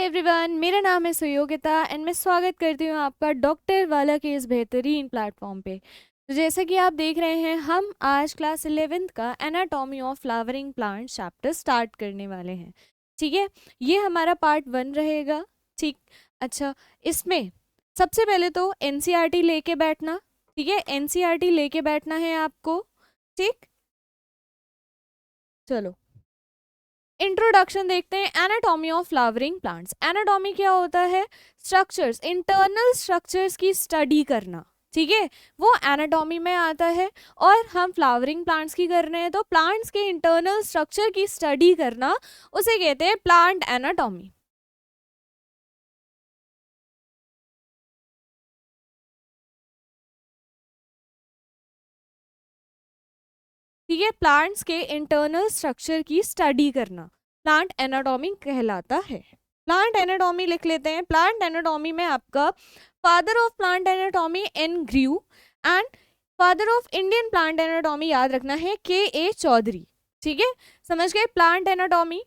Everyone, मेरा नाम है सुयोगिता एंड मैं स्वागत करती हूँ आपका डॉक्टर वाला के इस बेहतरीन प्लेटफॉर्म पे। तो जैसा कि आप देख रहे हैं, हम आज क्लास 11th का anatomy of flowering plant chapter start करने वाले हैं। ठीक है, ये हमारा पार्ट 1 रहेगा। ठीक, अच्छा, इसमें सबसे पहले तो एनसीईआरटी लेके बैठना। ठीक है, एनसीईआरटी लेके बैठना है आपको। ठीक, चलो इंट्रोडक्शन देखते हैं। Anatomy of flowering plants. Anatomy क्या होता है? स्ट्रक्चर्स, इंटरनल स्ट्रक्चर्स की स्टडी करना। ठीक है, वो एनाटॉमी में आता है। और हम फ्लावरिंग प्लांट्स की कर रहे हैं, तो प्लांट्स के इंटरनल स्ट्रक्चर की स्टडी करना उसे कहते हैं प्लांट एनाटॉमी। ठीक है, प्लांट्स के इंटरनल स्ट्रक्चर की स्टडी करना प्लांट एनाटॉमी कहलाता है। प्लांट एनाटॉमी लिख लेते हैं। प्लांट एनाटॉमी में आपका father of plant anatomy N Grew and father of Indian plant anatomy याद रखना है के चौधरी। ठीक है, समझ गए? प्लांट एनाटॉमी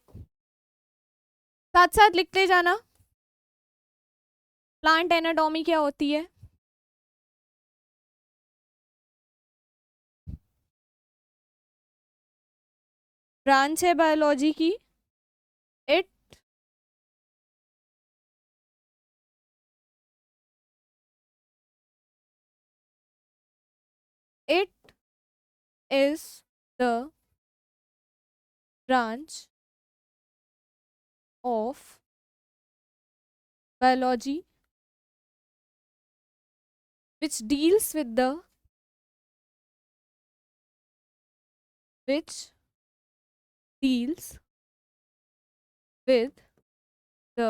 साथ साथ लिखते जाना। प्लांट एनाटॉमी क्या होती है? ब्रांच है बायोलॉजी की। It it is the branch of biology which deals with the which deals with the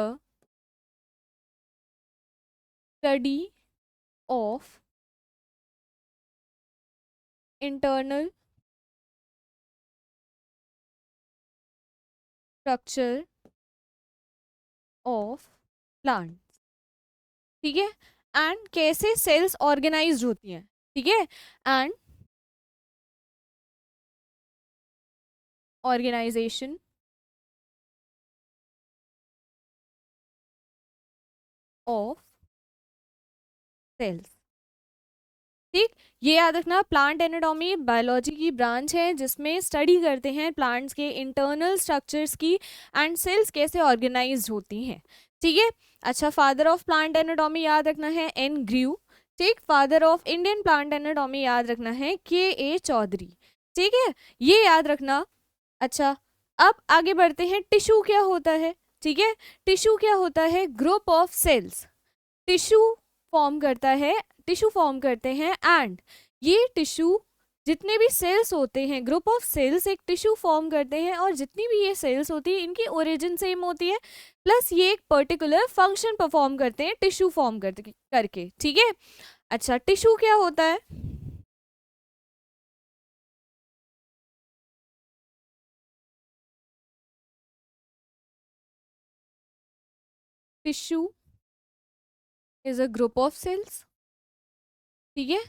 study of internal structure of plants। ठीक है, एंड कैसे सेल्स ऑर्गेनाइज्ड होती हैं। ठीक है, एंड ऑर्गेनाइजेशन ऑफ सेल्स। ठीक, ये याद रखना। प्लांट एनाटॉमी बायोलॉजी की ब्रांच है जिसमें स्टडी करते हैं प्लांट्स के इंटरनल स्ट्रक्चर्स की एंड सेल्स कैसे ऑर्गेनाइज्ड होती हैं। ठीक है, अच्छा, फादर ऑफ प्लांट एनाटॉमी याद रखना है एन ग्र्यू। ठीक, father of Indian plant anatomy याद रखना है के चौधरी। ठीक है, ये याद रखना। अच्छा, अब आगे बढ़ते हैं। टिश्यू क्या होता है? ठीक है, टिश्यू क्या होता है? Group of cells tissue form करता है, टिश्यू फॉर्म करते हैं। एंड ये टिश्यू, जितने भी सेल्स होते हैं, ग्रुप ऑफ सेल्स एक टिश्यू फॉर्म करते हैं, और जितनी भी ये सेल्स होती है इनकी ओरिजिन सेम होती है, प्लस ये एक पर्टिकुलर फंक्शन परफॉर्म करते हैं टिश्यू फॉर्म करके। ठीक है, अच्छा, टिश्यू क्या होता है? Tissue is a group of cells, ठीक है,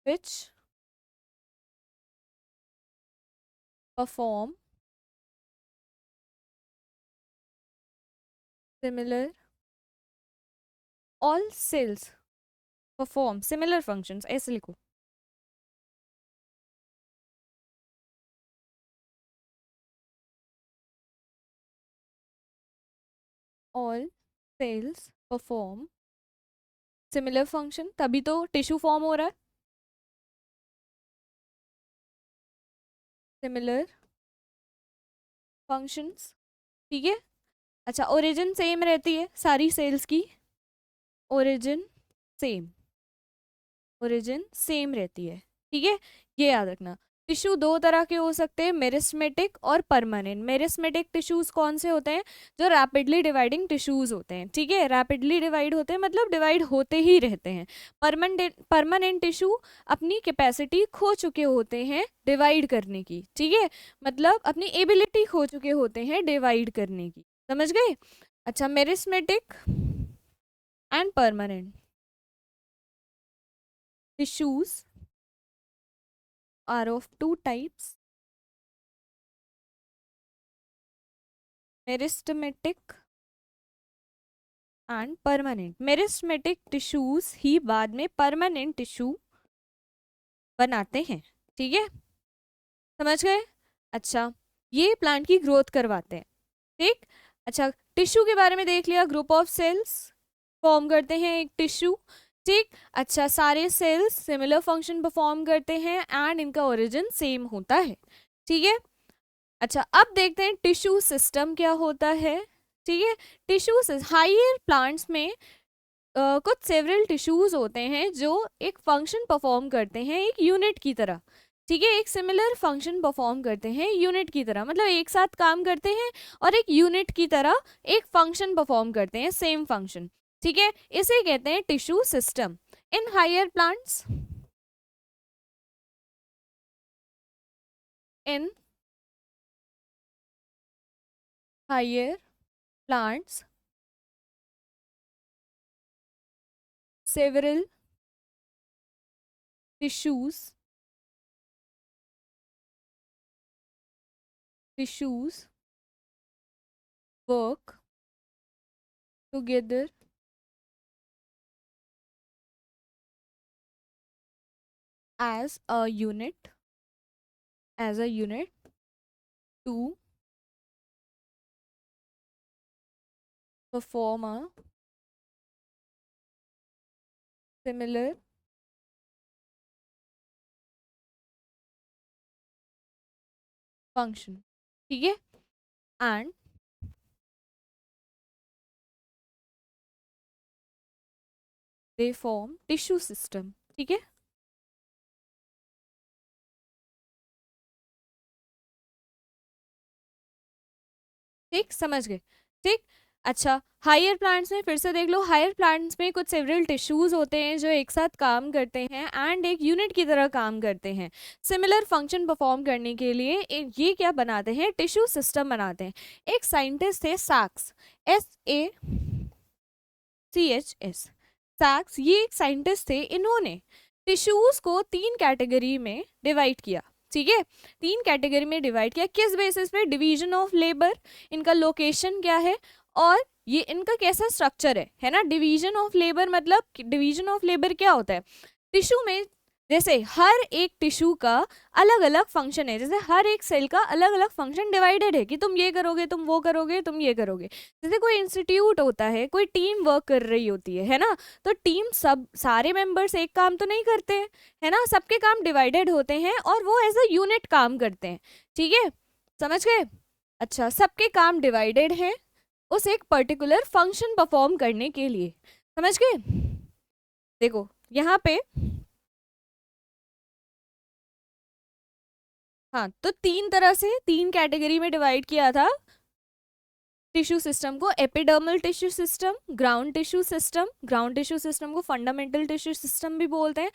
विच perform similar all cells perform similar functions, ऐसे लिखो। all cells perform similar function, तभी तो टिश्यू फॉर्म हो रहा है। similar functions, ठीक है, अच्छा, ओरिजिन सेम रहती है सारी सेल्स की। ओरिजिन सेम, ओरिजिन सेम रहती है। ठीक है, ये याद रखना। टिश्यू दो तरह के हो सकते हैं, मेरिस्मेटिक और परमानेंट। मेरिस्मेटिक टिश्यूज कौन से होते हैं? जो रैपिडली डिवाइडिंग टिश्यूज होते हैं। ठीक है, रैपिडली डिवाइड होते हैं मतलब डिवाइड होते ही रहते हैं। परमानेंट टिश्यू अपनी कैपेसिटी खो चुके होते हैं डिवाइड करने की। ठीक है, मतलब अपनी एबिलिटी खो चुके होते हैं डिवाइड करने की। समझ गए? अच्छा, meristematic and permanent tissues are of two types: meristematic and permanent. Meristematic tissues ही बाद में परमानेंट टिश्यू बनाते हैं, ठीक है, समझ गए। अच्छा, ये प्लांट की ग्रोथ करवाते हैं, ठीक। अच्छा, टिश्यू के बारे में देख लिया, ग्रुप ऑफ सेल्स फॉर्म करते हैं एक टिश्यू, ठीक। अच्छा, सारे सेल्स सिमिलर फंक्शन परफॉर्म करते हैं एंड इनका ओरिजिन सेम होता है, ठीक है। अच्छा, अब देखते हैं टिश्यू सिस्टम क्या होता है, ठीक है। टिश्यू हायर प्लांट्स में कुछ सेवरल टिश्यूज होते हैं जो एक फंक्शन परफॉर्म करते हैं एक यूनिट की तरह, ठीक है, एक सिमिलर फंक्शन परफॉर्म करते हैं यूनिट की तरह, मतलब एक साथ काम करते हैं और एक यूनिट की तरह एक फंक्शन परफॉर्म करते हैं, सेम फंक्शन, ठीक है, इसे कहते हैं tissue system. In higher plants, in higher plants several tissues work together as a unit to perform a similar function, ठीक है, and they form tissue system, ठीक है। ठीक, समझ गए, ठीक। अच्छा, हायर प्लांट्स में फिर से देख लो, हायर प्लांट्स में कुछ सेवरल टिश्यूज होते हैं जो एक साथ काम करते हैं एंड एक यूनिट की तरह काम करते हैं, सिमिलर फंक्शन परफॉर्म करने के लिए ये क्या बनाते हैं, टिश्यू सिस्टम बनाते हैं। एक साइंटिस्ट थे सैक्स, SACHS, सैक्स, ये एक साइंटिस्ट थे, इन्होंने टिश्यूज को 3 कैटेगरी में डिवाइड किया, ठीक है, 3 कैटेगरी में डिवाइड किया, किस बेसिस पे, डिवीजन ऑफ लेबर, इनका लोकेशन क्या है और ये इनका कैसा स्ट्रक्चर है ना। डिवीजन ऑफ लेबर मतलब, डिवीजन ऑफ लेबर क्या होता है, टिश्यू में जैसे हर एक टिश्यू का अलग अलग फंक्शन है, जैसे हर एक सेल का अलग अलग फंक्शन डिवाइडेड है कि तुम ये करोगे, तुम वो करोगे, तुम ये करोगे। जैसे कोई इंस्टीट्यूट होता है, कोई टीम वर्क कर रही होती है ना, तो टीम सब सारे मेंबर्स एक काम तो नहीं करते हैं, है ना, सबके काम डिवाइडेड होते हैं और वो एज अ यूनिट काम करते हैं, ठीक है, समझ गए। अच्छा, सबके काम डिवाइडेड हैं उस एक पर्टिकुलर फंक्शन परफॉर्म करने के लिए, समझ गए। देखो यहाँ पे, हाँ, तो 3 तरह से 3 कैटेगरी में डिवाइड किया था टिश्यू सिस्टम को, epidermal tissue system, ground tissue system, ground tissue system को फंडामेंटल टिश्यू सिस्टम भी बोलते हैं,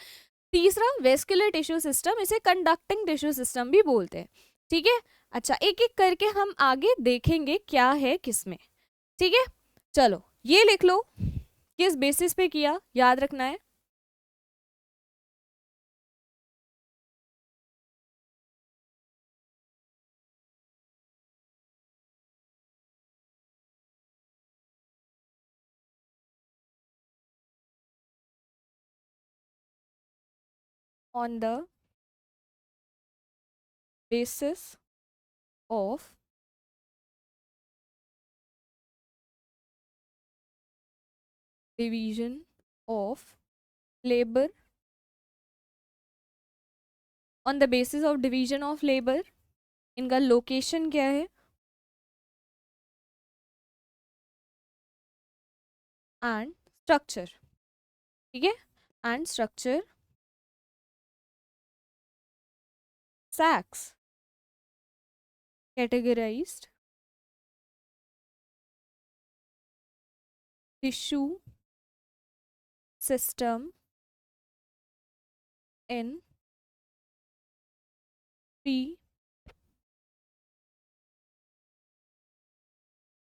तीसरा वेस्कुलर टिश्यू सिस्टम, इसे कंडक्टिंग टिश्यू सिस्टम भी बोलते हैं, ठीक है। अच्छा, एक एक करके हम आगे देखेंगे क्या है किसमें, ठीक है। चलो ये लिख लो, किस बेसिस पे किया, याद रखना है, on the basis of division of labour, on the basis of division of labour, इनका लोकेशन क्या है एंड स्ट्रक्चर, ठीक है, एंड स्ट्रक्चर, सैक्स categorized tissue system in 3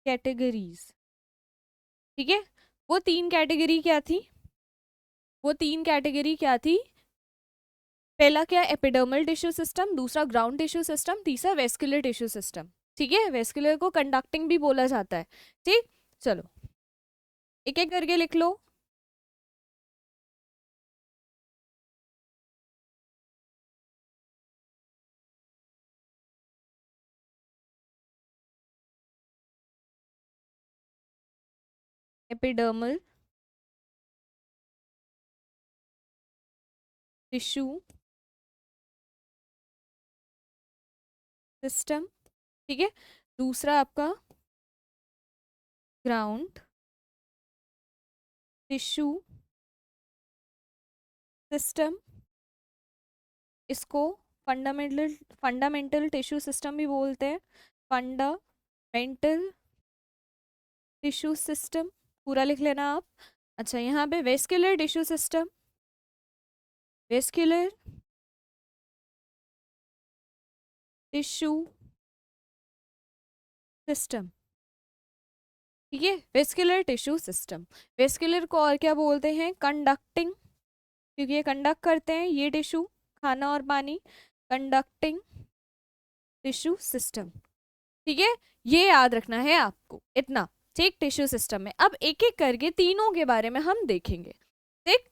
categories, ठीक है। वो 3 कैटेगरी क्या थी, वो 3 कैटेगरी क्या थी, पहला क्या, एपिडर्मल टिश्यू सिस्टम, दूसरा ग्राउंड टिश्यू सिस्टम, तीसरा वेस्कुलर टिश्यू सिस्टम, ठीक है, वेस्कुलर को कंडक्टिंग भी बोला जाता है। ठीक, चलो एक एक करके लिख लो। एपिडर्मल टिश्यू सिस्टम, ठीक है। दूसरा आपका ग्राउंड टिश्यू सिस्टम, इसको फंडामेंटल टिश्यू सिस्टम भी बोलते हैं। फंडामेंटल टिश्यू सिस्टम पूरा लिख लेना आप। अच्छा, यहाँ पे vascular tissue system, vascular tissue system, ठीक है। वेस्कुलर टिश्यू सिस्टम, वेस्कुलर को और क्या बोलते हैं? कंडक्टिंग, क्योंकि ये कंडक्ट करते हैं ये टिश्यू, खाना और पानी। कंडक्टिंग टिश्यू सिस्टम, ठीक है। ये याद रखना है आपको इतना, ठीक। टिश्यू सिस्टम में अब एक एक करके तीनों के बारे में हम देखेंगे, ठीक।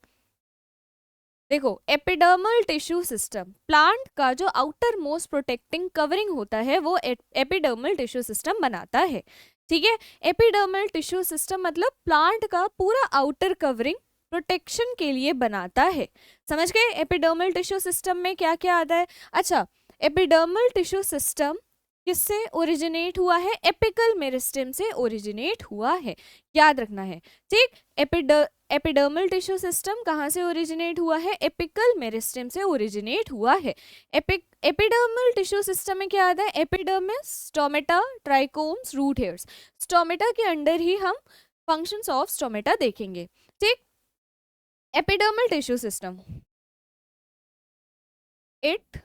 देखो, एपिडर्मल टिश्यू सिस्टम, प्लांट का जो आउटर मोस्ट प्रोटेक्टिंग कवरिंग होता है वो एपिडर्मल टिश्यू सिस्टम बनाता है, ठीक है। एपिडर्मल टिश्यू सिस्टम मतलब प्लांट का पूरा आउटर कवरिंग प्रोटेक्शन के लिए बनाता है। समझ गए? एपिडर्मल टिश्यू सिस्टम में क्या क्या आता है? अच्छा, एपिडर्मल टिश्यू सिस्टम किससे ओरिजिनेट हुआ है? एपिकल मेरिस्टेम से ओरिजिनेट हुआ है, याद रखना है, ठीक। एपिडर्मल टिश्यू सिस्टम कहाँ से ओरिजिनेट हुआ है? एपिकल मेरिस्टेम से ओरिजिनेट हुआ है। एपिडर्मल टिश्यू सिस्टम में क्या आता है? Epidermis, stomata, trichomes, root hairs. Stomata के अंडर ही हम फंक्शंस ऑफ स्टोमेटा देखेंगे, ठीक। Epidermal tissue system, it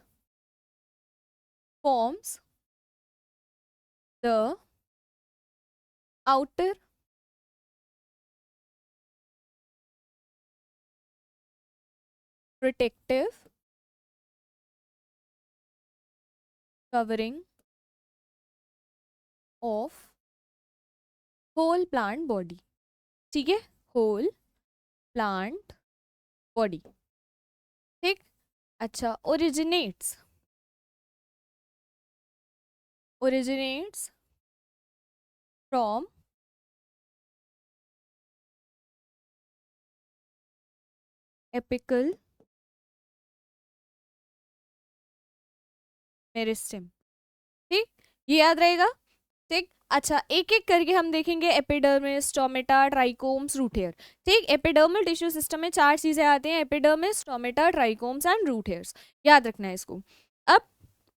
forms the outer protective covering of whole plant body, ठीक है, whole plant body, ठीक। अच्छा, originates from apical मेरिस्टेम, ठीक। ये याद रहेगा, ठीक। अच्छा, एक एक करके हम देखेंगे। Epidermis, stomata, trichomes, root hair, ठीक। एपिडर्मल टिश्यू सिस्टम में 4 चीजें आती हैं, epidermis, stomata, trichomes and root hairs, याद रखना है इसको। अब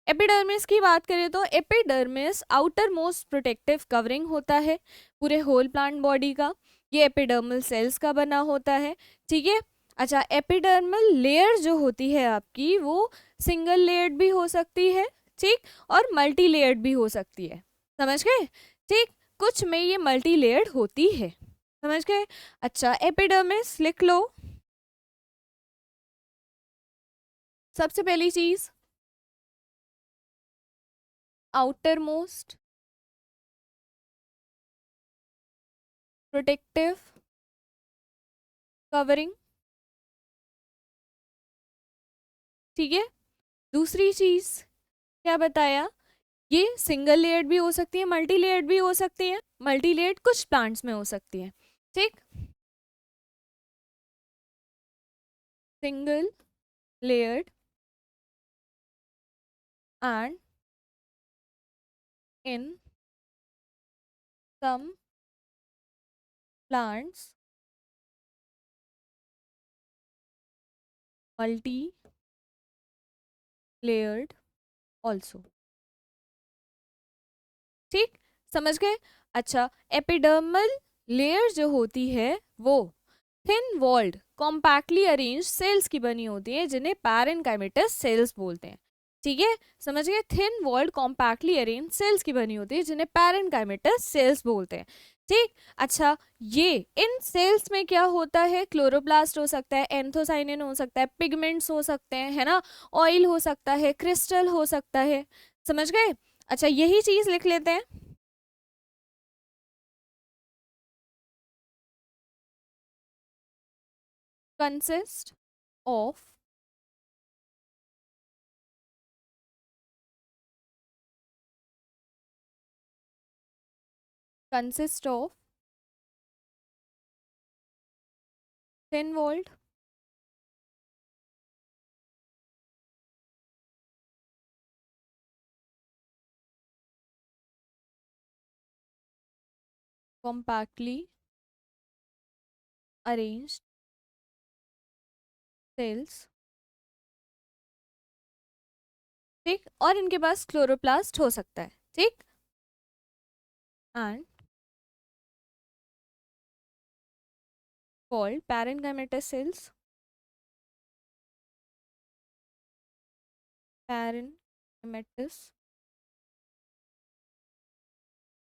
एपिडर्मिस की बात करें तो epidermis outer most protective covering होता है पूरे होल प्लांट बॉडी का। ये एपिडर्मल सेल्स का बना होता है, ठीक है। अच्छा, एपिडर्मल लेयर जो होती है आपकी वो सिंगल लेयर्ड भी हो सकती है, ठीक, और मल्टी लेयर्ड भी हो सकती है, समझ गए, ठीक। कुछ में ये मल्टी लेयर्ड होती है, समझ गए। अच्छा, एपिडर्मिस लिख लो। सबसे पहली चीज, आउटर मोस्ट प्रोटेक्टिव कवरिंग, ठीक है। दूसरी चीज क्या बताया? ये सिंगल लेयर्ड भी हो सकती है, मल्टी लेयर्ड भी हो सकती है। मल्टी लेयर्ड कुछ प्लांट्स में हो सकती है, ठीक। Single layered and in some plants multi layered also, ठीक, समझ गए। अच्छा, एपिडर्मल लेयर जो होती है वो thin walled compactly arrange cells की बनी होती है जिन्हें पैरेन्काइमेटस सेल्स बोलते हैं, ठीक है, समझ गए। Thin walled compactly arrange cells की बनी होती है जिन्हें पैरेन्काइमेटस सेल्स बोलते हैं, ठीक। अच्छा, ये इन सेल्स में क्या होता है? क्लोरोप्लास्ट हो सकता है, एंथोसाइनिन हो सकता है, पिगमेंट्स हो सकते हैं, है ना, ऑयल हो सकता है, क्रिस्टल हो सकता है, समझ गए। अच्छा यही चीज लिख लेते हैं, consist of consist of thin walled compactly arranged cells, ठीक, और इनके पास क्लोरोप्लास्ट हो सकता है, ठीक, and called parenchymatous cells, parenchymatous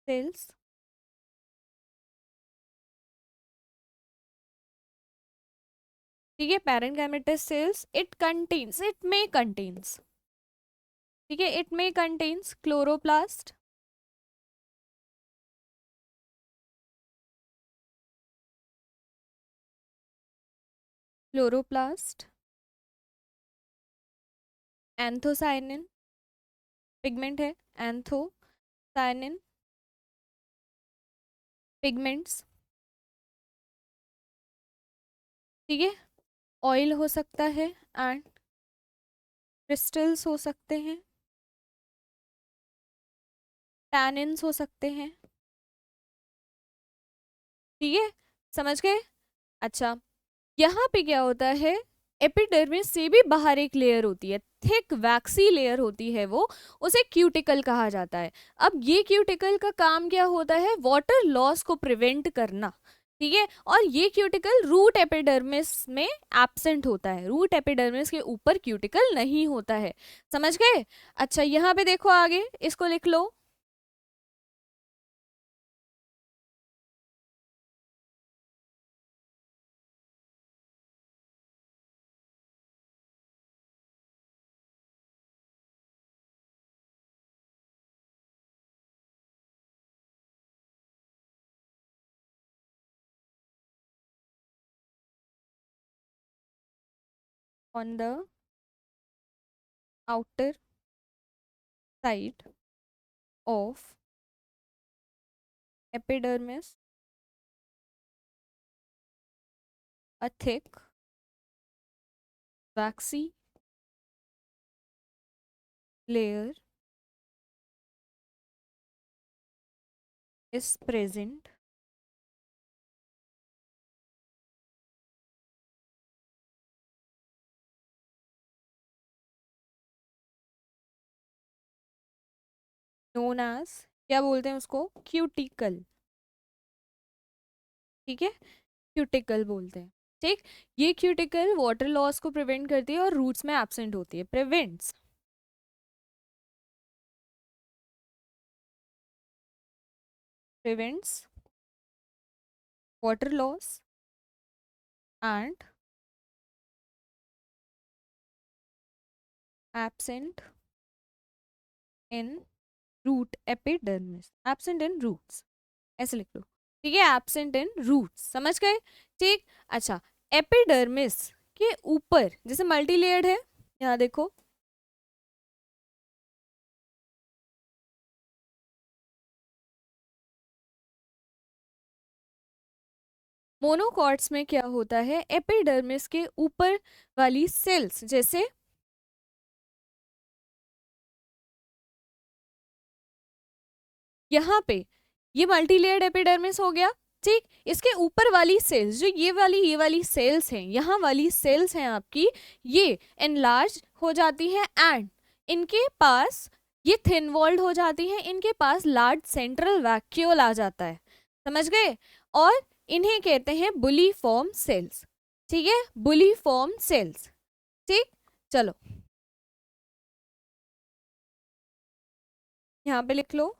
cells, ठीक है, parenchymatous cells, it may contains, ठीक है, it may contains chloroplast, anthocyanin pigment है, एंथोसाइनिन पिगमेंट्स, ठीक है, ऑयल हो सकता है एंड क्रिस्टल्स हो सकते हैं, टैनिन्स हो सकते हैं, ठीक है, समझ गए। अच्छा यहाँ पे क्या होता है, एपिडर्मिस से भी बाहर एक लेयर होती है, थिक वैक्सी लेयर होती है वो, उसे क्यूटिकल कहा जाता है। अब ये क्यूटिकल का काम क्या होता है, वाटर लॉस को प्रिवेंट करना, ठीक है, और ये क्यूटिकल रूट एपिडर्मिस में एब्सेंट होता है, रूट एपिडर्मिस के ऊपर क्यूटिकल नहीं होता है, समझ गए। अच्छा यहाँ पे देखो आगे, इसको लिख लो, on the outer side of epidermis a thick waxy layer is present known as, क्या बोलते हैं उसको, क्यूटिकल, ठीक है, क्यूटिकल बोलते हैं, ठीक, ये क्यूटिकल वाटर लॉस को प्रिवेंट करती है और रूट्स में एब्सेंट होती है, prevents water loss and absent in root epidermis, absent in roots, ऐसे लिख लो, ठीक है, एब्सेंट इन रूट्स, समझ गए, ठीक। अच्छा एपिडर्मिस के ऊपर जैसे मल्टी लेयर्ड है, यहाँ देखो, मोनोकॉट्स में क्या होता है, एपिडर्मिस के ऊपर वाली सेल्स, जैसे यहाँ पे ये मल्टीलेयर्ड एपिडर्मिस हो गया, ठीक, इसके ऊपर वाली सेल्स जो ये वाली सेल्स हैं, यहाँ वाली सेल्स हैं आपकी, ये एनलार्ज हो जाती हैं एंड इनके पास ये थिन वॉल्ड हो जाती हैं, इनके पास लार्ज सेंट्रल वैक्यूल आ जाता है, समझ गए, और इन्हें कहते हैं बुली फॉर्म सेल्स, ठीक है, बुली फॉर्म सेल्स, ठीक, चलो यहाँ पे लिख लो,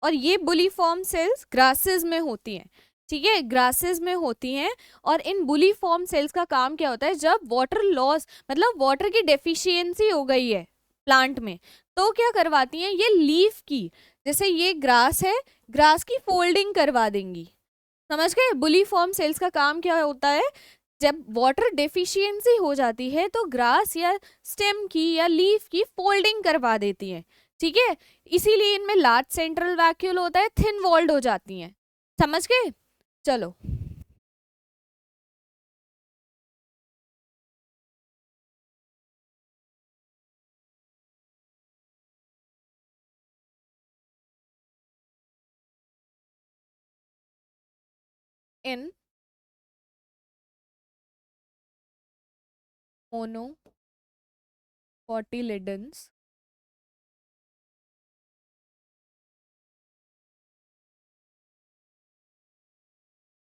और ये बुली फॉर्म सेल्स ग्रासेस में होती हैं, ठीक है, ग्रासेस में होती हैं, और इन बुली फॉर्म सेल्स का काम क्या होता है, जब वाटर लॉस मतलब वाटर की डेफिशिएंसी हो गई है, प्लांट में, तो क्या करवाती हैं ये लीफ की, जैसे ये ग्रास है, ग्रास की फोल्डिंग करवा देंगी। समझ गए? बुली फॉर्म सेल्स का काम क्या होता है, जब वाटर डेफिशिएंसी हो जाती है तो ग्रास या स्टेम की या लीफ की फोल्डिंग करवा देती है। ठीक है, इसीलिए इनमें लार्ज सेंट्रल वैक्यूल होता है, थिन वॉल्ड हो जाती हैं। समझ गए? चलो, in monocotyledons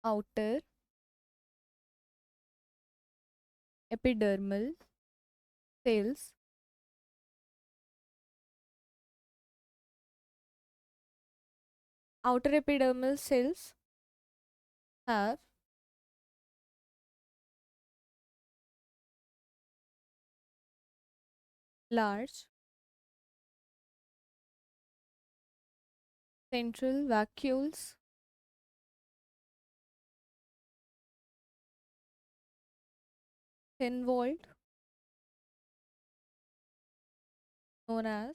outer epidermal cells outer epidermal cells have large central vacuoles thin walled known as,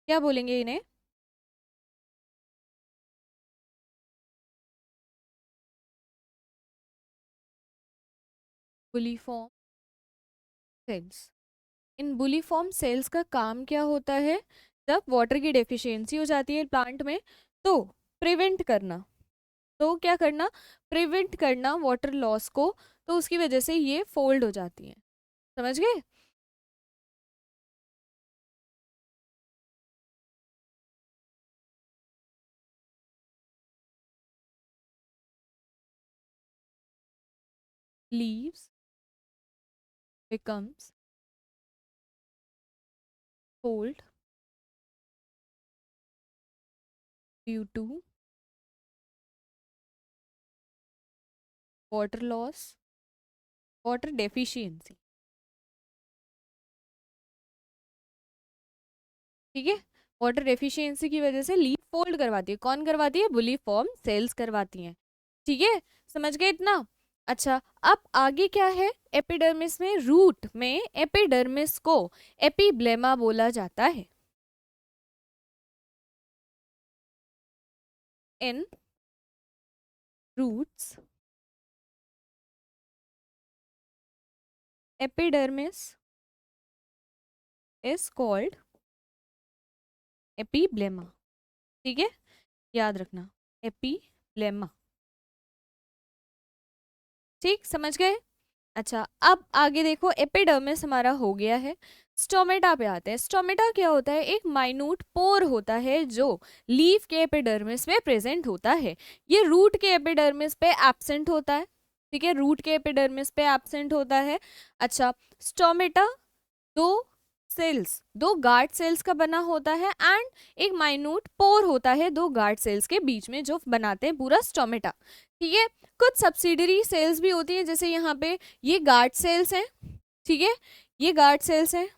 क्या बोलेंगे इन्हें? Bulliform cells. इन बुलीफॉर्म सेल्स का काम क्या होता है, जब वाटर की डेफिशिएंसी हो जाती है प्लांट में तो प्रिवेंट करना, तो क्या करना, प्रिवेंट करना वाटर लॉस को, तो उसकी वजह से ये फोल्ड हो जाती है। समझ गए? Leaves becomes fold due to water loss, water deficiency। ठीक है, वाटर डेफिशिएंसी की वजह से लीफ फोल्ड करवाती है। कौन करवाती है? बुली फॉर्म सेल्स करवाती हैं। ठीक है, समझ गए इतना? अच्छा, अब आगे क्या है, एपिडर्मिस में, रूट में एपिडर्मिस को एपिब्लेमा बोला जाता है। In roots epidermis is called epiblema. ठीक है, याद रखना, एपिब्लेमा। ठीक, समझ गए? अच्छा, अब आगे देखो, एपिडर्मिस हमारा हो गया है, स्टोमेटा पे आते हैं। स्टोमेटा क्या होता है? एक माइन्यूट पोर होता है जो लीफ के एपिडर्मिस में प्रेजेंट होता है। ये रूट के एपिडर्मिस पे एब्सेंट होता है। ठीक है, रूट के एपिडर्मिस पे एब्सेंट होता है। अच्छा, स्टोमेटा दो सेल्स, दो गार्ड सेल्स का बना होता है एंड एक माइन्यूट पोर होता है दो गार्ड सेल्स के बीच में, जो बनाते हैं पूरा स्टोमेटा। ठीक है, कुछ सब्सिडरी सेल्स भी होती हैं, जैसे यहाँ पे ये गार्ड सेल्स हैं। ठीक है, ये गार्ड सेल्स हैं,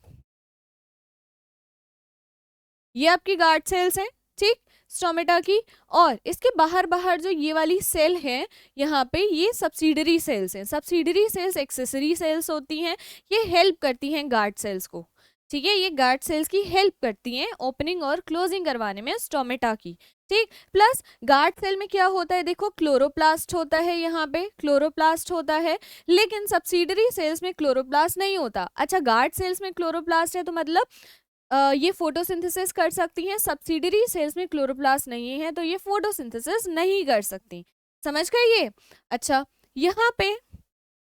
ये आपकी गार्ड सेल्स हैं। ठीक, स्टोमेटा की, और इसके बाहर बाहर जो ये वाली सेल है यहाँ पे, ये सब्सिडरी सेल्स हैं। सब्सिडरी सेल्स एक्सेसरी सेल्स होती हैं, ये हेल्प करती हैं गार्ड सेल्स को। ठीक है, ये गार्ड सेल्स की हेल्प करती हैं ओपनिंग और क्लोजिंग करवाने में स्टोमेटा की। ठीक, प्लस गार्ड सेल में क्या होता है, देखो क्लोरोप्लास्ट होता है, यहाँ पे क्लोरोप्लास्ट होता है, लेकिन सब्सिडरी सेल्स में क्लोरोप्लास्ट नहीं होता। अच्छा, गार्ड सेल्स में क्लोरोप्लास्ट है तो मतलब ये फोटोसिंथेसिस कर सकती हैं, सब्सिडरी सेल्स में क्लोरोप्लास्ट नहीं है तो ये फोटोसिंथेसिस नहीं कर सकती। समझ गए ये? अच्छा, यहाँ पे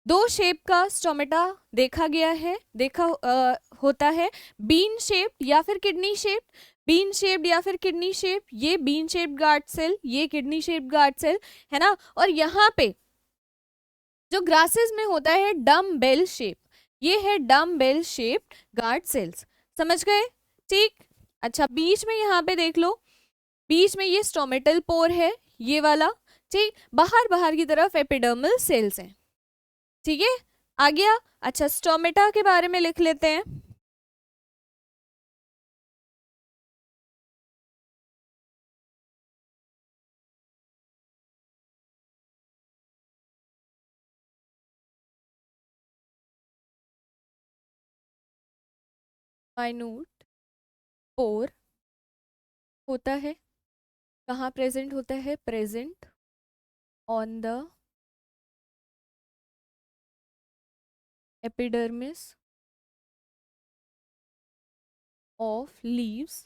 दो शेप का स्टोमेटा देखा गया है, होता है बीन शेप्ड या फिर किडनी शेप्ड। बीन शेप्ड या फिर किडनी शेप, ये बीन शेप्ड गार्ड सेल, ये किडनी शेप्ड गार्ड सेल है ना। और यहाँ पे जो ग्रासेस में होता है डम बेल शेप, ये है डम बेल शेप्ड गार्ड सेल्स। समझ गए? ठीक, अच्छा, बीच में यहाँ पे देख लो, बीच में ये स्टोमेटल पोर है, ये वाला। ठीक, बाहर बाहर की तरफ एपिडर्मल सेल्स हैं। ठीक है, आ गया? अच्छा, स्टोमेटा के बारे में लिख लेते हैं। माइन्यूट पोर होता है, कहाँ प्रेजेंट होता है? Present on the epidermis of leaves,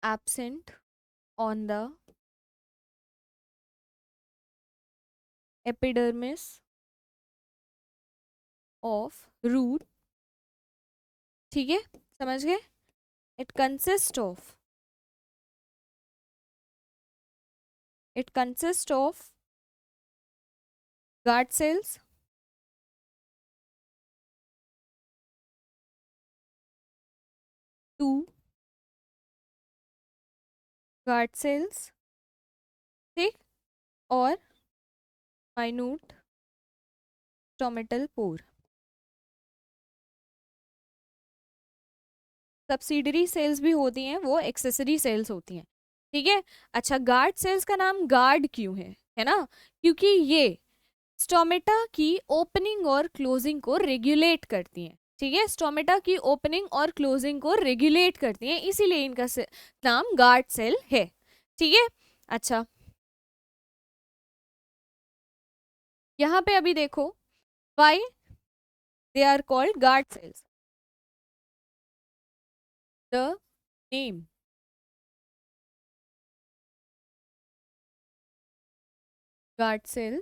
absent on the epidermis of root. ठीक है, समझ गए? It consist of, it consist of guard cells, two guard cells, ठीक, और minute stomatal pore. Subsidiary cells भी होती हैं, वो एक्सेसरी सेल्स होती हैं। ठीक है, अच्छा गार्ड सेल्स का नाम गार्ड क्यों है ना? क्योंकि ये स्टोमेटा की ओपनिंग और क्लोजिंग को रेगुलेट करती हैं। ठीक है, स्टोमेटा की ओपनिंग और क्लोजिंग को रेगुलेट करती हैं, इसीलिए इनका नाम गार्ड सेल है। ठीक है, अच्छा यहाँ पे अभी देखो, why they are called guard cells. The name guard cell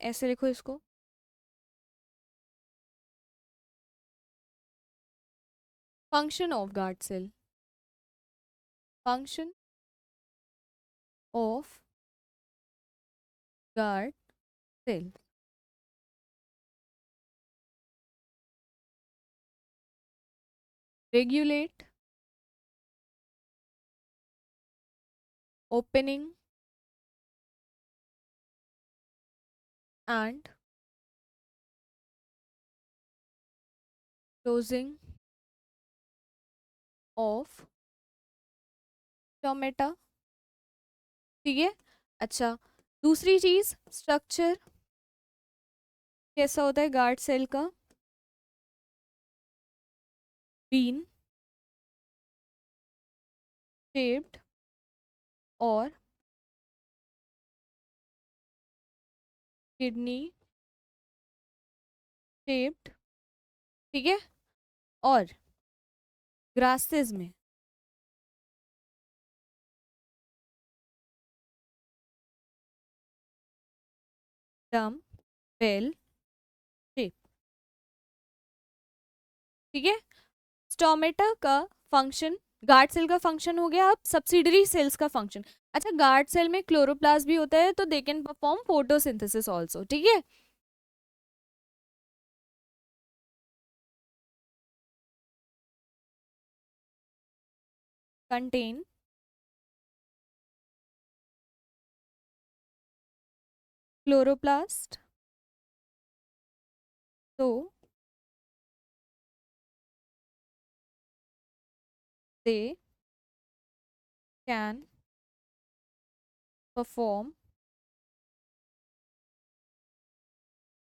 ऐसे लिखो इसको, function of guard cell, function of guard cell, regulate opening and closing of stomata. ठीक है, अच्छा दूसरी चीज, स्ट्रक्चर कैसा होता है गार्ड सेल का? बीन शेप्ड और किडनी शेप्ड। ठीक है, और ग्रासेस में डम बेल शेप। ठीक है, स्टोमेटा का फंक्शन, गार्ड सेल का फंक्शन हो गया। अब सब्सिडरी सेल्स का फंक्शन, अच्छा गार्ड सेल में क्लोरोप्लास्ट भी होता है, तो they can perform photosynthesis also. ठीक है, कंटेन क्लोरोप्लास्ट, तो they can perform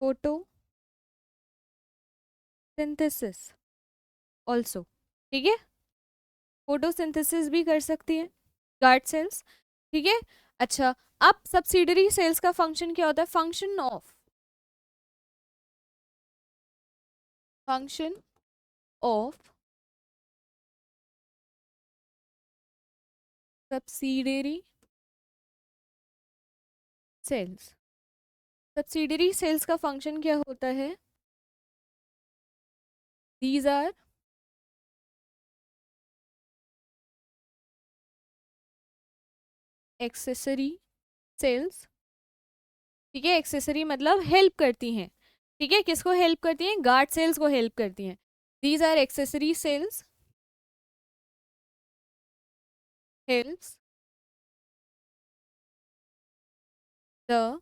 photosynthesis also. ठीक है, फोटोसिंथेसिस भी कर सकती है गार्ड सेल्स। ठीक है, अच्छा अब सब्सिडरी सेल्स का फंक्शन क्या होता है? Function of subsidiary cells, subsidiary cells का फंक्शन क्या होता है? These are accessory cells. ठीक है, एक्सेसरी मतलब हेल्प करती हैं। ठीक है, किसको हेल्प करती हैं? गार्ड सेल्स को हेल्प करती हैं। These are accessory cells helps the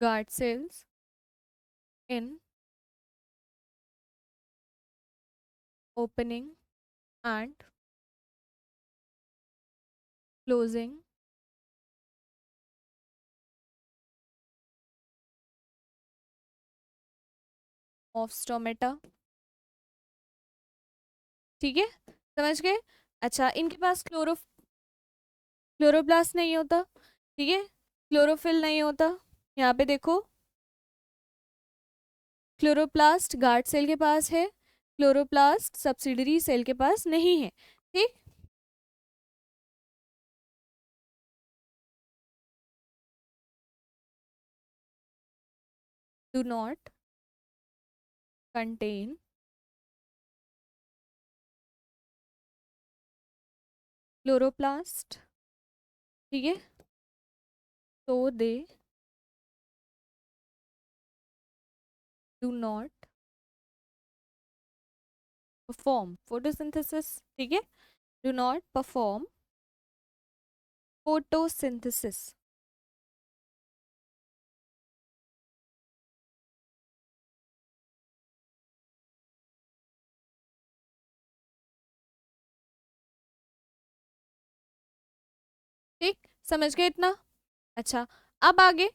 guard cells in opening and closing of stomata. ठीक है, समझ गए। अच्छा, इनके पास क्लोरोप्लास्ट नहीं होता, ठीक है, क्लोरोफिल नहीं होता। यहाँ पे देखो, क्लोरोप्लास्ट गार्ड सेल के पास है, क्लोरोप्लास्ट सब्सिडरी सेल के पास नहीं है। ठीक, डू नॉट कंटेन क्लोरोप्लास्ट। ठीक है, तो they do not perform photosynthesis. ठीक है, डू नॉट परफॉर्म फोटोसिंथेसिस। ठीक, समझ गए इतना। अच्छा, अब आगे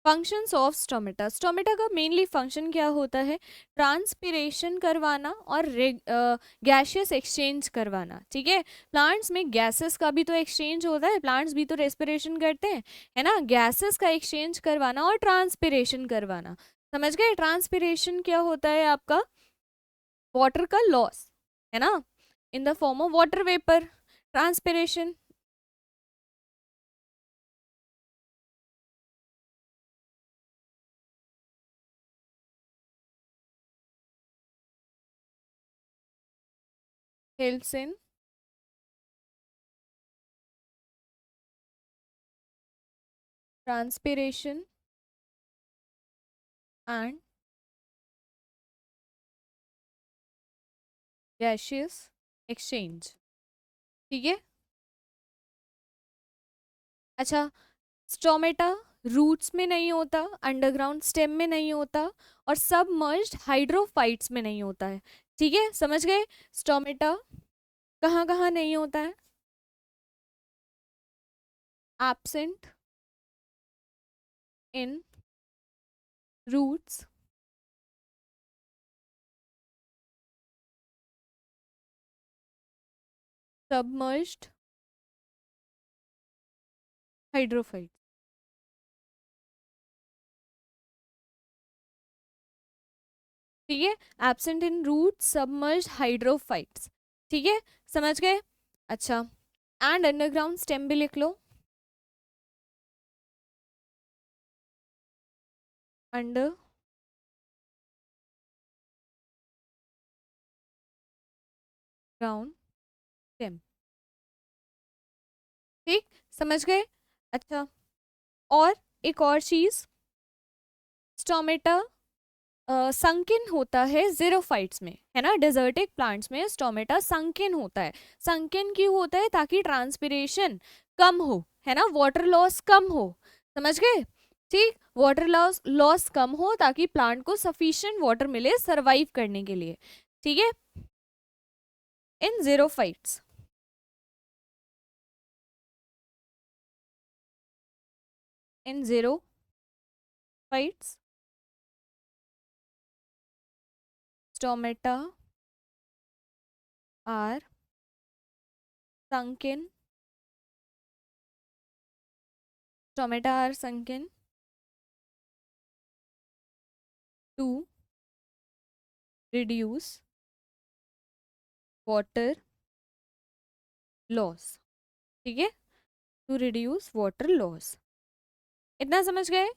फंक्शंस ऑफ स्टोमेटा। स्टोमेटा का मेनली फंक्शन क्या होता है? ट्रांसपिरेशन करवाना और गैशियस एक्सचेंज करवाना। ठीक है, प्लांट्स में गैसेस का भी तो एक्सचेंज होता है, प्लांट्स भी तो रेस्पिरेशन करते हैं, है ना। गैसेस का एक्सचेंज करवाना और ट्रांसपिरेशन करवाना। समझ गए? ट्रांसपिरेशन क्या होता है आपका? वाटर का लॉस, है ना, in the form of water vapour. Transpiration helps in transpiration and gaseous exchange। ठीक है, अच्छा, स्टोमेटा रूट्स में नहीं होता, अंडरग्राउंड स्टेम में नहीं होता, और सबमर्ज्ड हाइड्रोफाइट्स में नहीं होता है। ठीक है, समझ गए? स्टोमेटा कहाँ कहाँ नहीं होता है? Absent in roots, submerged hydrophyte. ठीक है, absent in roots submerged hydrophytes. ठीक है, समझ गए। अच्छा, एंड अंडरग्राउंड स्टेम भी लिख लो, अंडर ग्राउंड स्टेम। ठीक, समझ गए। अच्छा, और एक और चीज, स्टोमेटा संकिन होता है जीरोफाइट्स में, है ना। डेजर्टिक प्लांट्स में स्टोमेटा संकिन होता है। संकिन क्यों होता है? ताकि ट्रांसपिरेशन कम हो, है ना, वाटर लॉस कम हो। समझ गए? ठीक, वाटर लॉस लॉस कम हो ताकि प्लांट को सफिशिएंट वाटर मिले सरवाइव करने के लिए। ठीक है, in xerophytes, in xerophytes stomata are sunken, stomata are sunken to reduce water loss। ठीक है, टू रिड्यूस वाटर लॉस। इतना समझ गए?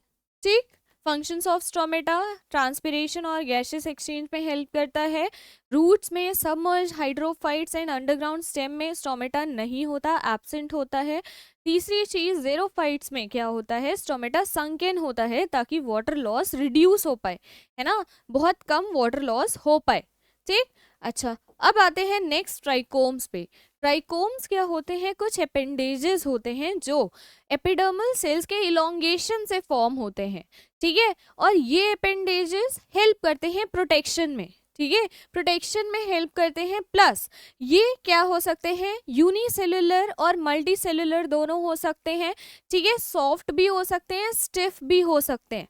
ठीक, फंक्शंस ऑफ स्टोमेटा ट्रांसपिरेशन और गैसेस एक्सचेंज में हेल्प करता है। रूट्स में submerge hydrophytes and underground stem में स्टोमेटा नहीं होता, एब्सेंट होता है। तीसरी चीज, ज़ेरोफाइट्स में क्या होता है? स्टोमेटा संकेन होता है ताकि वाटर लॉस रिड्यूस हो पाए, है ना, बहुत कम वाटर लॉस हो पाए। ठीक, अच्छा, अब आते हैं नेक्स्ट ट्राइकोम्स पे। ट्राइकोम्स क्या होते हैं? कुछ एपेंडेजेस होते हैं जो एपिडर्मल सेल्स के इलोंगेशन से फॉर्म होते हैं, ठीक है। और ये एपेंडेजेस हेल्प करते हैं प्रोटेक्शन में, ठीक है, प्रोटेक्शन में हेल्प करते हैं। प्लस ये क्या हो सकते हैं? यूनिसेलुलर और मल्टी सेलुलर दोनों हो सकते हैं, ठीक है। सॉफ्ट भी हो सकते हैं, स्टिफ भी हो सकते हैं,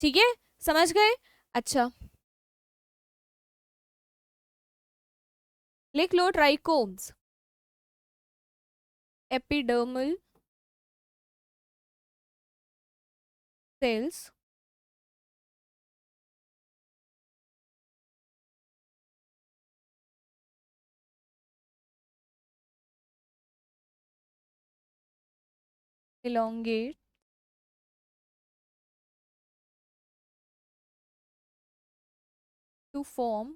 ठीक है, समझ गए? अच्छा, लिख लो trichomes, epidermal cells elongate to form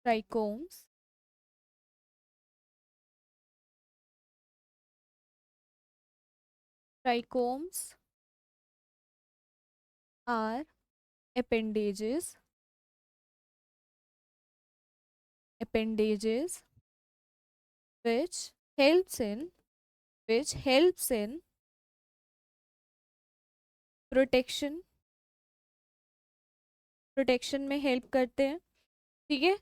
trichomes. Trichomes are appendages which helps in protection में हेल्प करते हैं, ठीक है।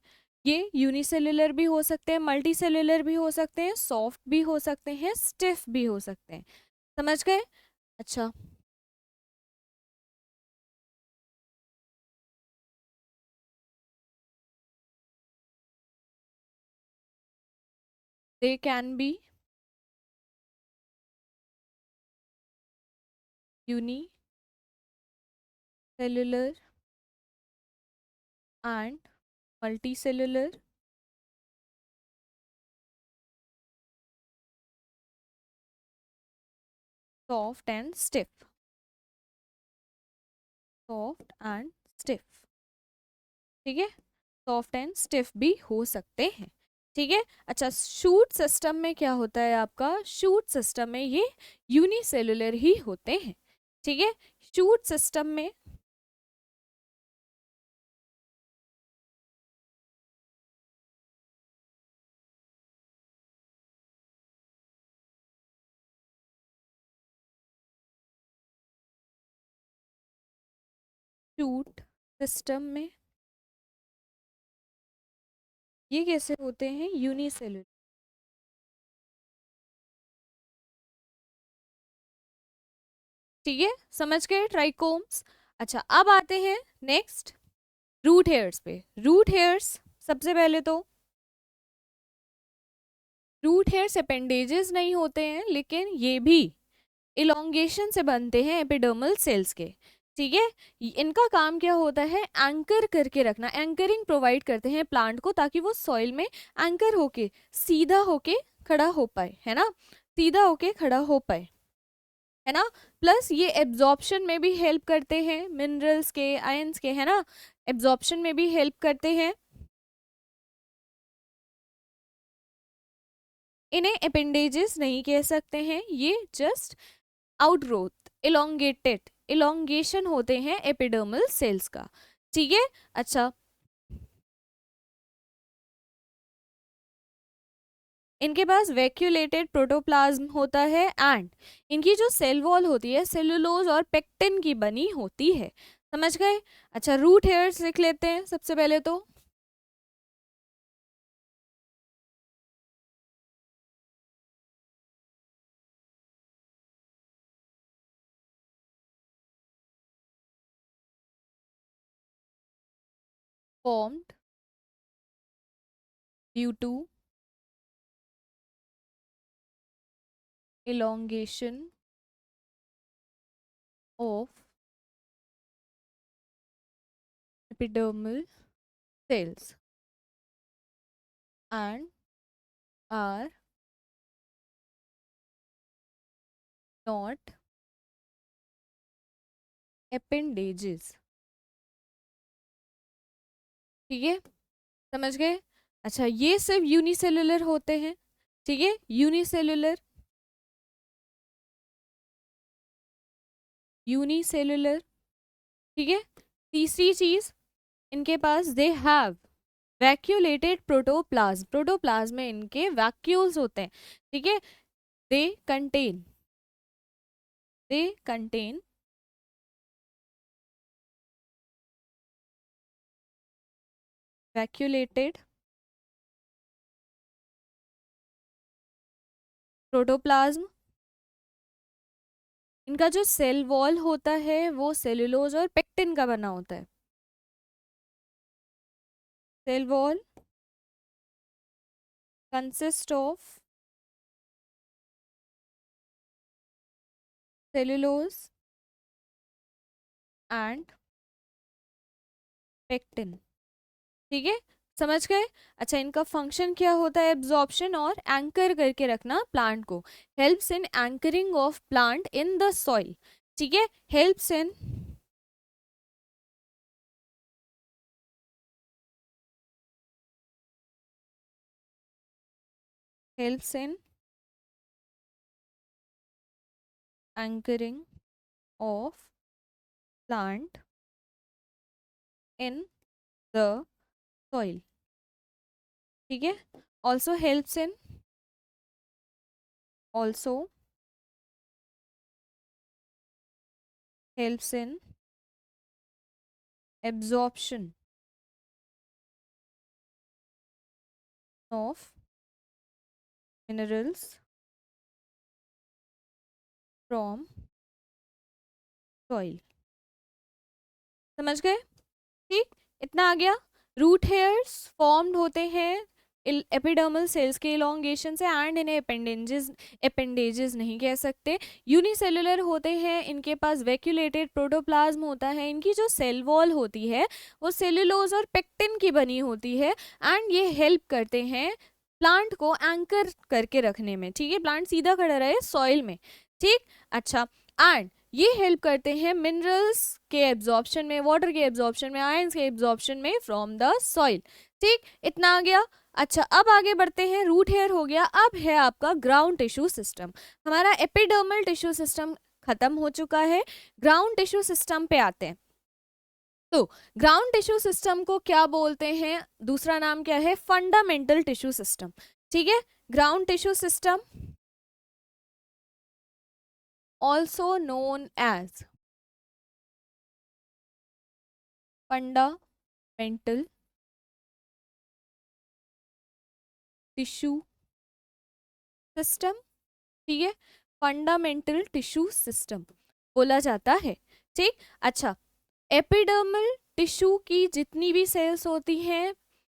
ये यूनिसेलुलर भी हो सकते हैं, मल्टी सेलुलर भी हो सकते हैं, सॉफ्ट भी हो सकते हैं, स्टिफ भी हो सकते हैं, समझ गए? अच्छा, they can be unicellular and multicellular, soft and stiff, soft and stiff, ठीक है, सॉफ्ट एंड स्टिफ भी हो सकते हैं, ठीक है। अच्छा, शूट सिस्टम में क्या होता है आपका? शूट सिस्टम में ये यूनिसेलुलर ही होते हैं, ठीक है। शूट सिस्टम में शूट सिस्टम में ये कैसे होते हैं? यूनिसेलुलर, ठीक है, समझ गए ट्राइकोम्स? अच्छा, अब आते हैं नेक्स्ट रूट हेयर्स पे। रूट हेयर्स सबसे पहले तो रूट हेयर्स अपेंडेजेस नहीं होते हैं, लेकिन ये भी इलोंगेशन से बनते हैं एपिडर्मल सेल्स के, ठीक है। इनका काम क्या होता है? एंकर करके रखना, एंकरिंग प्रोवाइड करते हैं प्लांट को, ताकि वो सॉइल में एंकर होके सीधा होके खड़ा हो पाए, है ना, सीधा होके खड़ा हो पाए, है ना। प्लस ये एब्जॉर्प्शन में भी हेल्प करते हैं, मिनरल्स के, आयंस के, है ना, एब्जॉर्प्शन में भी हेल्प करते हैं। इन्हें अपेंडेजेस नहीं कह सकते हैं, ये जस्ट आउटग्रोथ, इलोंगेटेड, इलोंगेशन होते हैं एपिडर्मल सेल्स का, ठीक है। अच्छा, इनके पास वैक्यूलेटेड प्रोटोप्लाज्म होता है एंड इनकी जो सेल वॉल होती है सेलुलोज और पेक्टिन की बनी होती है, समझ गए? अच्छा, रूट हेयर्स लिख लेते हैं सबसे पहले तो। Formed due to elongation of epidermal cells and are not appendages, ठीक है, समझ गए? अच्छा, ये सिर्फ यूनिसेलुलर होते हैं, ठीक है, यूनिसेलुलर, यूनिसेलुलर, ठीक है। तीसरी चीज, इनके पास they have vacuolated protoplasm, protoplasm में इनके वैक्यूल्स होते हैं, ठीक है। They contain vacuolated protoplasm. इनका जो सेल वॉल होता है वो सेलुलोज और पेक्टिन का बना होता है। Cell wall consist of cellulose and pectin, ठीक है, समझ गए। अच्छा, इनका फंक्शन क्या होता है? एब्जॉर्प्शन और एंकर करके रखना प्लांट को। Helps in anchoring of plant in the soil, ठीक है। Helps in anchoring of plant in the soil, ठीक है। Also helps in also helps in absorption of minerals from soil, समझ गए, ठीक। इतना आ गया। रूट हेयर्स फॉर्म्ड होते हैं एपिडर्मल सेल्स के इलोंगेशन से, एंड इन्हें अपेंडेजेस नहीं कह सकते। यूनिसेलुलर होते हैं, इनके पास वैक्यूलेटेड प्रोटोप्लाज्म होता है। इनकी जो सेल वॉल होती है वो सेलुलोज और पेक्टिन की बनी होती है, एंड ये हेल्प करते हैं प्लांट को एंकर करके रखने में, ठीक है, प्लांट सीधा खड़ा रहे सॉइल में, ठीक। अच्छा, एंड ये हेल्प करते हैं मिनरल्स के एब्जॉर्प्शन में, वाटर के एब्जॉर्प्शन में, आयंस के एब्जॉर्प्शन में फ्रॉम द सॉइल, ठीक। इतना आ गया। अच्छा, अब आगे बढ़ते हैं। रूट हेयर हो गया, अब है आपका ग्राउंड टिश्यू सिस्टम। हमारा एपिडर्मल टिश्यू सिस्टम खत्म हो चुका है, ग्राउंड टिश्यू सिस्टम पे आते हैं। तो ग्राउंड टिश्यू सिस्टम को क्या बोलते हैं? दूसरा नाम क्या है? फंडामेंटल टिश्यू सिस्टम, ठीक है। Ground tissue system also known as fundamental tissue system, ठीक है, फंडामेंटल टिश्यू सिस्टम बोला जाता है, ठीक। अच्छा, एपिडर्मल टिश्यू की जितनी भी सेल्स होती हैं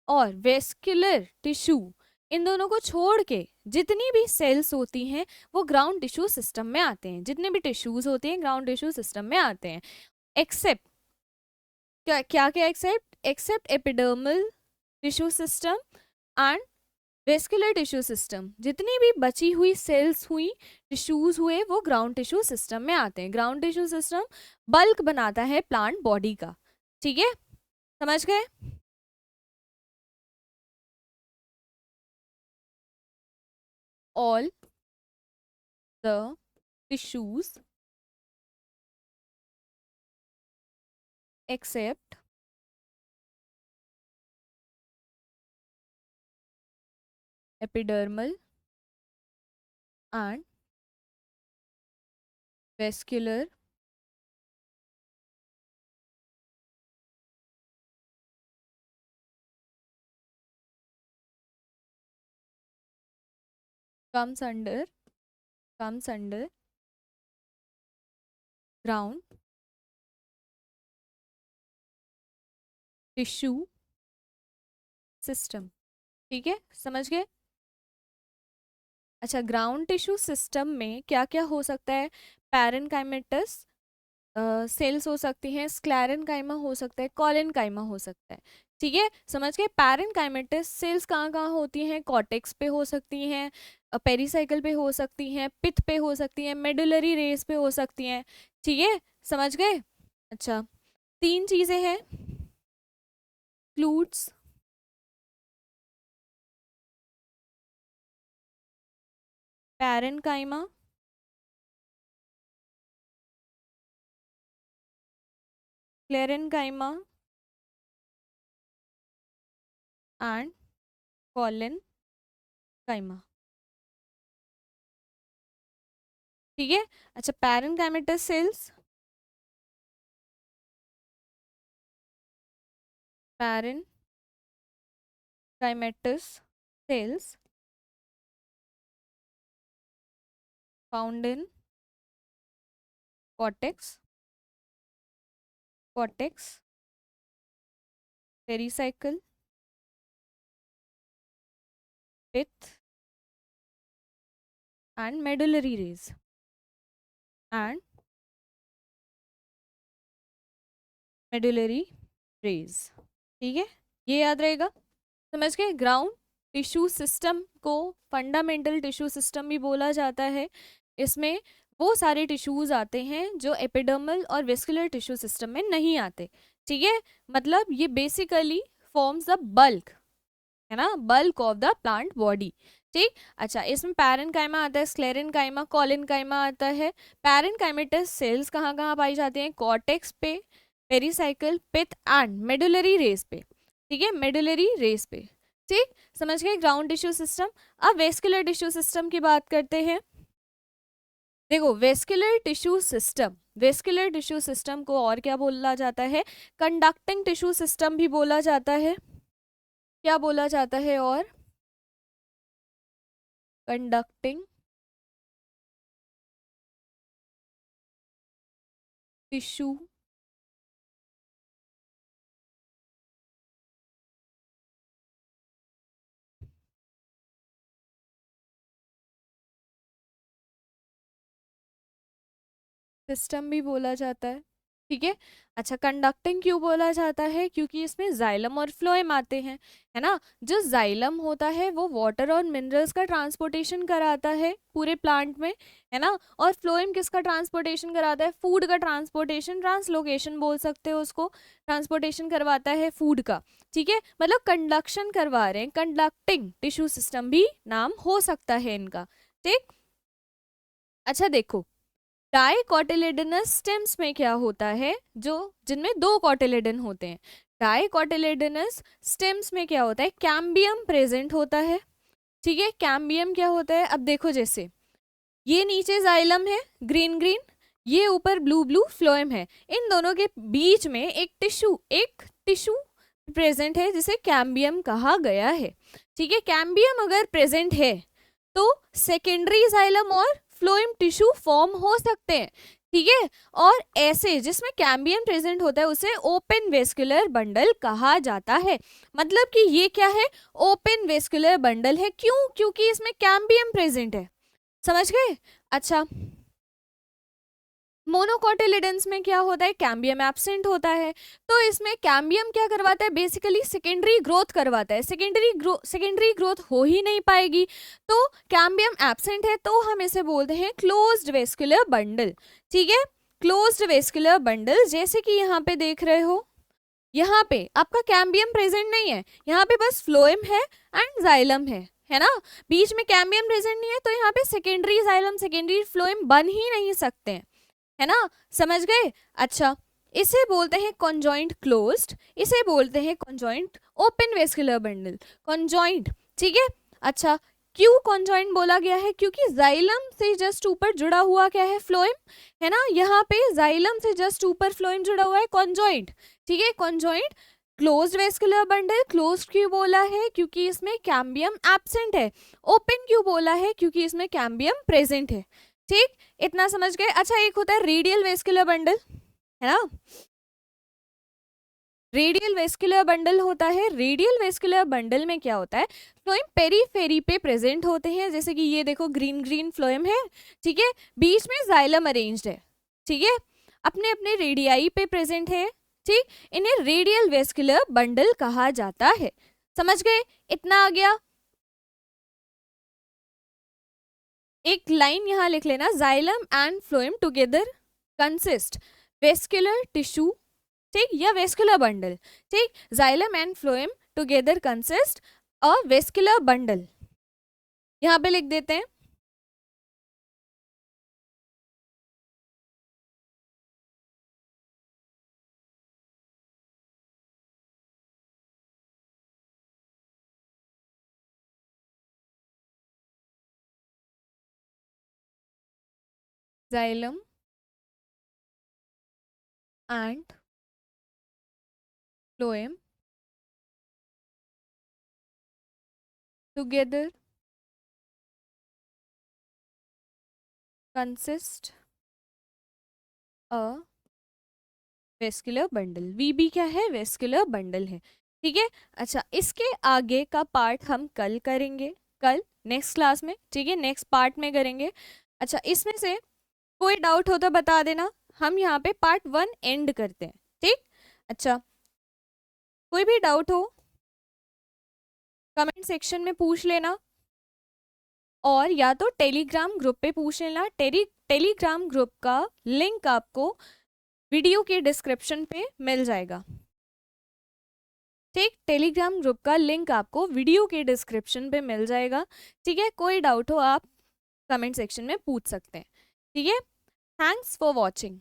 और वेस्कुलर टिश्यू, इन दोनों को छोड़ के जितनी भी सेल्स होती हैं वो ग्राउंड टिश्यू सिस्टम में आते हैं। जितने भी टिश्यूज होते हैं ग्राउंड टिश्यू सिस्टम में आते हैं, एक्सेप्ट क्या क्या क्या? Except epidermal tissue system and vascular tissue system. जितनी भी बची हुई सेल्स हुई, टिश्यूज हुए, वो ग्राउंड टिश्यू सिस्टम में आते हैं। ग्राउंड टिश्यू सिस्टम बल्क बनाता है प्लांट बॉडी का, ठीक है, समझ गए। All the tissues except epidermal and vascular comes under comes under ground tissue system, ठीक है, समझ गए। अच्छा, ग्राउंड टिश्यू सिस्टम में क्या क्या हो सकता है? पैरेनकाइमेटस सेल्स हो सकती हैं, स्क्लेरेनकाइमा हो सकता है, कॉलेनकाइमा हो सकता है, ठीक है, समझ गए। पैरेनकाइमेटस सेल्स कहाँ कहाँ होती हैं? कॉर्टेक्स पे हो सकती हैं, पेरिसाइकल पे हो सकती हैं, पिथ पे हो सकती हैं, मेडुलरी रेस पे हो सकती हैं, ठीक है, समझ गए। अच्छा, तीन चीजें हैं, includes, parenchyma, sclerenchyma and collenchyma. ठीक है। अच्छा, parenchymatous cells, parenchymatous cells found in cortex, pericycle, pith and medullary rays and medullary rays. ठीक है, ये याद रहेगा। समझ गए। ग्राउंड टिश्यू सिस्टम को फंडामेंटल टिश्यू सिस्टम भी बोला जाता है। इसमें वो सारे टिश्यूज आते हैं जो एपिडर्मल और वेस्कुलर टिश्यू सिस्टम में नहीं आते। ठीक है, मतलब ये बेसिकली फॉर्म्स द बल्क, है ना, bulk of the plant body. ठीक। अच्छा, इसमें पैरेनकाइमा आता है, स्क्लेरेनकाइमा, कॉलेनकाइमा आता है। पैरेनकाइमेटस सेल्स कहाँ कहाँ पाई जाती हैं? कॉर्टेक्स पे, pericycle, pith and medullary rays पे। ठीक है, मेडुलरी रेस पे। ठीक, समझ गए ग्राउंड टिश्यू सिस्टम। अब वेस्कुलर टिश्यू सिस्टम की बात करते हैं। देखो, वेस्कुलर टिश्यू सिस्टम को और क्या बोला जाता है? कंडक्टिंग टिश्यू सिस्टम भी बोला जाता है। क्या बोला जाता है? और कंडक्टिंग टिश्यू सिस्टम भी बोला जाता है। ठीक है। अच्छा, कंडक्टिंग क्यों बोला जाता है? क्योंकि इसमें जाइलम और फ्लोएम आते हैं, है ना। जो जाइलम होता है वो वाटर और मिनरल्स का ट्रांसपोर्टेशन कराता है पूरे प्लांट में, है ना। और फ्लोएम किसका ट्रांसपोर्टेशन कराता है? फूड का ट्रांसपोर्टेशन, ट्रांसलोकेशन बोल सकते हो उसको, ट्रांसपोर्टेशन करवाता है फूड का। ठीक है, मतलब कंडक्शन करवा रहे हैं, कंडक्टिंग टिश्यू सिस्टम भी नाम हो सकता है इनका। ठीक। अच्छा देखो, डाइकोटिलेडनस स्टेम्स में क्या होता है, जो जिनमें दो कॉटिलेडन होते हैं। डाइकोटिलेडनस स्टेम्स में क्या होता है? कैम्बियम प्रेजेंट होता है। ठीक है, कैम्बियम क्या होता है? अब देखो, जैसे ये नीचे जाइलम है ग्रीन ग्रीन, ये ऊपर ब्लू ब्लू फ्लोएम है, इन दोनों के बीच में एक टिश्यू प्रेजेंट है जिसे कैम्बियम कहा गया है। ठीक है, कैम्बियम अगर प्रेजेंट है तो सेकेंडरी जाइलम और फ्लोएम टिश्यू फॉर्म हो सकते हैं। ठीक है, और ऐसे जिसमें कैम्बियम प्रेजेंट होता है उसे ओपन वेस्कुलर बंडल कहा जाता है। मतलब कि ये क्या है? ओपन वेस्कुलर बंडल है। क्यों? क्योंकि इसमें कैम्बियम प्रेजेंट है। समझ गए। अच्छा, मोनोकोटिलिडन्स में क्या होता है? कैम्बियम एब्सेंट होता है। तो इसमें कैम्बियम क्या करवाता है? बेसिकली सेकेंडरी ग्रोथ करवाता है। सेकेंडरी ग्रोथ हो ही नहीं पाएगी, तो कैम्बियम एब्सेंट है, तो हम इसे बोलते हैं क्लोज्ड वेस्कुलर बंडल। ठीक है, क्लोज्ड वेस्कुलर बंडल। जैसे कि यहाँ पे देख रहे हो, यहाँ पे आपका कैम्बियम प्रेजेंट नहीं है, यहाँ पे बस फ्लोएम है एंड जाइलम है ना। बीच में कैम्बियम प्रेजेंट नहीं है, तो यहाँ पे सेकेंडरी जाइलम, सेकेंडरी फ्लोएम बन ही नहीं सकते हैं, है ना। समझ गए। अच्छा, इसे बोलते हैं कॉन्जॉइंट क्लोज्ड, इसे बोलते हैं conjoint open vascular bundle, conjoint. ठीक है। अच्छा, क्यों कॉन्जॉइंट बोला गया है? क्योंकि जाइलम से जस्ट ऊपर जुड़ा हुआ क्या है? फ्लोएम, है ना। यहाँ पे जाइलम से जस्ट ऊपर फ्लोएम जुड़ा हुआ है, कॉन्जॉइंट। ठीक है, conjoint closed vascular bundle. Closed क्यों बोला है? क्योंकि इसमें कैम्बियम एब्सेंट है। ओपन क्यों बोला है? क्योंकि इसमें कैम्बियम प्रेजेंट है। ठीक, इतना समझ गए। अच्छा, एक होता है रेडियल वेस्कुलर बंडल, है ना। रेडियल वेस्कुलर बंडल होता है। रेडियल वेस्कुलर बंडल में क्या होता है? फ्लोएम पेरीफेरी पे प्रेजेंट होते हैं, जैसे कि ये देखो ग्रीन ग्रीन फ्लोएम है। ठीक है, बीच में जाइलम अरेंज्ड है। ठीक है, अपने अपने रेडियाई पे प्रेजेंट है। ठीक, इन्हें रेडियल वेस्कुलर बंडल कहा जाता है। समझ गए। इतना आ गया। एक लाइन यहां लिख लेना, xylem and phloem together consist vascular tissue. ठीक, या वेस्कुलर बंडल। ठीक, xylem and phloem together consist a vascular bundle. यहां पे लिख देते हैं। xylem and phloem together consist a vascular bundle. VB क्या है? वेस्कुलर बंडल है। ठीक है। अच्छा, इसके आगे का पार्ट हम कल करेंगे, कल नेक्स्ट क्लास में। ठीक है, नेक्स्ट पार्ट में करेंगे। अच्छा, इसमें से कोई डाउट हो तो बता देना, हम यहाँ पे पार्ट 1 एंड करते हैं। ठीक। अच्छा, कोई भी डाउट हो कमेंट सेक्शन में पूछ लेना, और या तो टेलीग्राम ग्रुप पे पूछ लेना। टेलीग्राम ग्रुप का लिंक आपको वीडियो के डिस्क्रिप्शन पे मिल जाएगा। ठीक, टेलीग्राम ग्रुप का लिंक आपको वीडियो के डिस्क्रिप्शन पे मिल जाएगा। ठीक है, कोई डाउट हो आप कमेंट सेक्शन में पूछ सकते हैं। ठीक है, थैंक्स फॉर वॉचिंग।